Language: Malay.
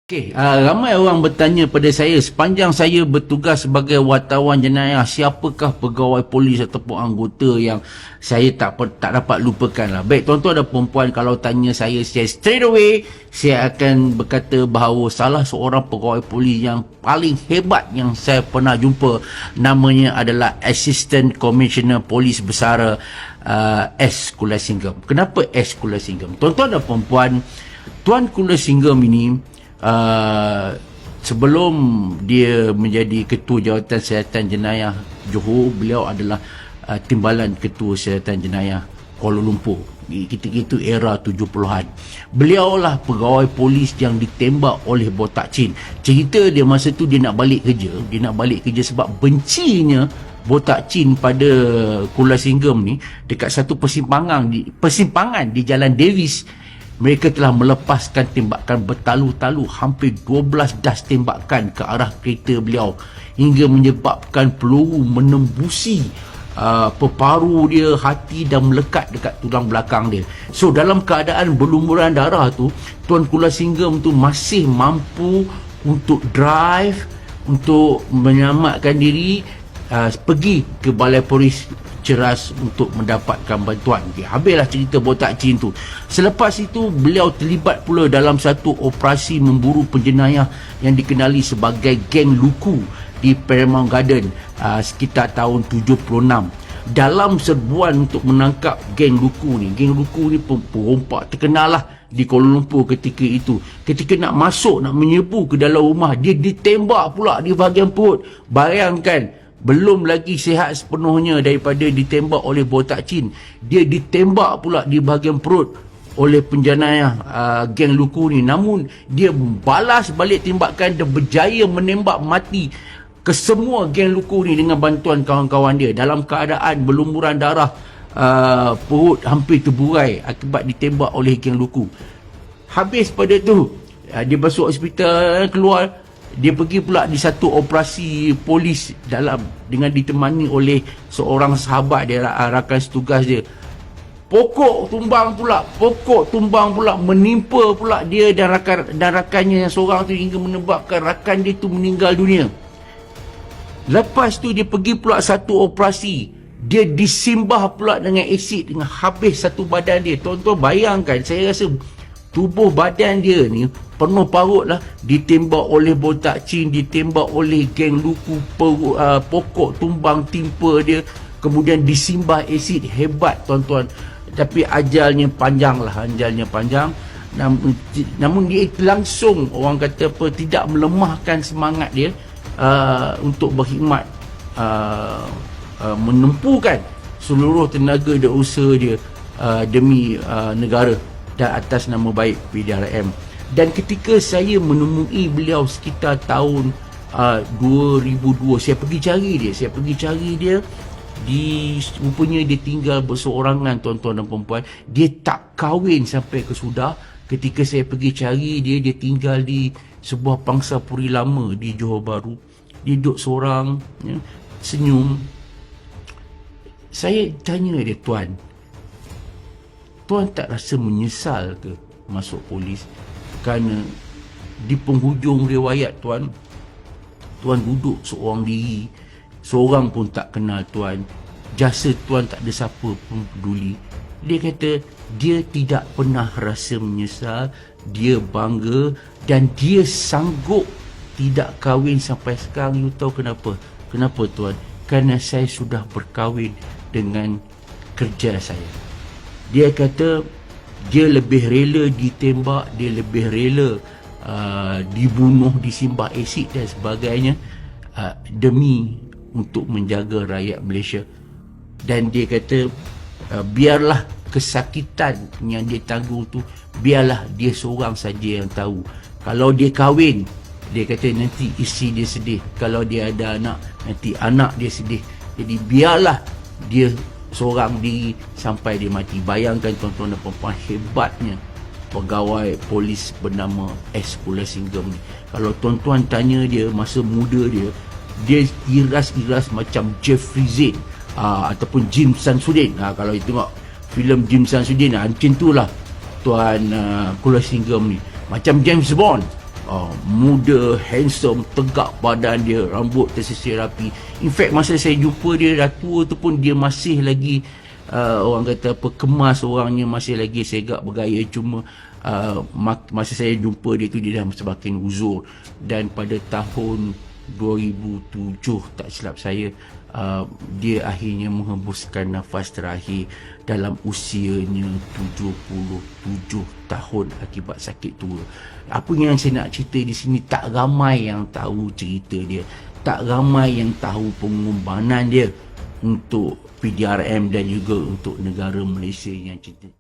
Okey, ramai orang bertanya pada saya sepanjang saya bertugas sebagai wartawan jenayah, siapakah pegawai polis ataupun anggota yang saya tak dapat lupakan lah. Baik tuan-tuan dan perempuan, kalau tanya saya straight away, saya akan berkata bahawa salah seorang pegawai polis yang paling hebat yang saya pernah jumpa, namanya adalah Assistant Commissioner Polis Bersara S. Kulasinggam. Kenapa S. Kulasinggam? Tuan-tuan dan perempuan, Tuan Kulasinggam ini sebelum dia menjadi Ketua Jawatan Siasatan Jenayah Johor, beliau adalah Timbalan Ketua Siasatan Jenayah Kuala Lumpur. Ketika itu era 70-an. Beliaulah pegawai polis yang ditembak oleh Botak Chin. Cerita dia masa tu dia nak balik kerja. Dia nak balik kerja sebab bencinya Botak Chin pada Kulasinggam ni dekat satu persimpangan di Jalan Davis. Mereka telah melepaskan tembakan bertalu-talu, hampir 12 das tembakan ke arah kereta beliau hingga menyebabkan peluru menembusi peparu dia, hati dan melekat dekat tulang belakang dia. So dalam keadaan berlumuran darah tu, Tuan Kulasinggam tu masih mampu untuk drive, untuk menyelamatkan diri, pergi ke Balai Polis Ceras untuk mendapatkan bantuan. Okay, habislah cerita Botak Chin tu. Selepas itu beliau terlibat pula dalam satu operasi memburu penjenayah yang dikenali sebagai Geng Luku di Paramount Garden sekitar tahun 76. Dalam serbuan untuk menangkap Geng Luku ni perompak terkenal lah di Kuala Lumpur ketika itu. Ketika nak masuk, nak menyebu ke dalam rumah, dia ditembak pula di bahagian perut. Bayangkan, belum lagi sihat sepenuhnya daripada ditembak oleh Botak Chin, dia ditembak pula di bahagian perut oleh penjenayah Geng Luku ni. Namun dia balas balik tembakan dan berjaya menembak mati kesemua Geng Luku ni dengan bantuan kawan-kawan dia. Dalam keadaan berlumuran darah, perut hampir terburai akibat ditembak oleh Geng Luku. Habis pada tu, dia masuk hospital, keluar. Dia pergi pula di satu operasi polis dengan ditemani oleh seorang sahabat dia, rakan setugas dia. Pokok tumbang pula menimpa pula dia dan rakannya yang seorang tu hingga menyebabkan rakan dia tu meninggal dunia. Lepas tu dia pergi pula satu operasi, dia disimbah pula dengan asid, dengan habis satu badan dia. Tuan-tuan bayangkan, saya rasa tubuh badan dia ni penuh parut lah, ditembak oleh Botak Chin, ditembak oleh Geng Luku, pokok tumbang timpa dia, kemudian disimbah asid. Hebat tuan-tuan. Tapi ajalnya panjang. Namun dia langsung, orang kata apa, tidak melemahkan semangat dia untuk berkhidmat, menempuhkan seluruh tenaga dan usaha dia demi negara dan atas nama baik PDRM. Dan ketika saya menemui beliau sekitar tahun 2002, saya pergi cari dia, rupanya dia tinggal berseorangan, tuan-tuan dan perempuan. Dia tak kahwin sampai kesudah. Ketika saya pergi cari dia tinggal di sebuah pangsapuri lama di Johor Bahru. Dia duduk seorang, ya, senyum. Saya tanya dia, Tuan tak rasa menyesal ke masuk polis? Kerana di penghujung riwayat Tuan duduk seorang diri, seorang pun tak kenal Tuan, jasa Tuan tak ada siapa pun peduli. Dia kata dia tidak pernah rasa menyesal, dia bangga dan dia sanggup tidak kahwin sampai sekarang. You tahu kenapa? Kenapa Tuan? Kerana saya sudah berkahwin dengan kerja saya. Dia kata dia lebih rela ditembak, dia lebih rela dibunuh, disimbah asid dan sebagainya, demi untuk menjaga rakyat Malaysia. Dan dia kata biarlah kesakitan yang dia tanggung tu, biarlah dia seorang saja yang tahu. Kalau dia kahwin, dia kata nanti isteri dia sedih. Kalau dia ada anak, nanti anak dia sedih. Jadi biarlah dia seorang diri sampai dia mati. Bayangkan tuan-tuan dan perempuan, hebatnya pegawai polis bernama S. Kulasinggam ni. Kalau tuan-tuan tanya dia masa muda dia iras-iras macam Jeffrey Zain ataupun Jim Samsudin. Kalau you tengok filem Jim Samsudin, macam itulah Tuan Kulasinggam ni. Macam James Bond. muda, handsome, tegak badan dia, rambut tersisir rapi. In fact, masa saya jumpa dia dah tua tu pun dia masih lagi orang kata apa, kemas orangnya, masih lagi segak bergaya. Cuma masa saya jumpa dia tu dia dah semakin uzur. Dan pada tahun 2007 tak silap saya, dia akhirnya menghembuskan nafas terakhir dalam usianya 77 tahun akibat sakit tua. Apa yang saya nak cerita di sini, tak ramai yang tahu cerita dia, tak ramai yang tahu pengorbanan dia untuk PDRM dan juga untuk negara Malaysia yang cinta.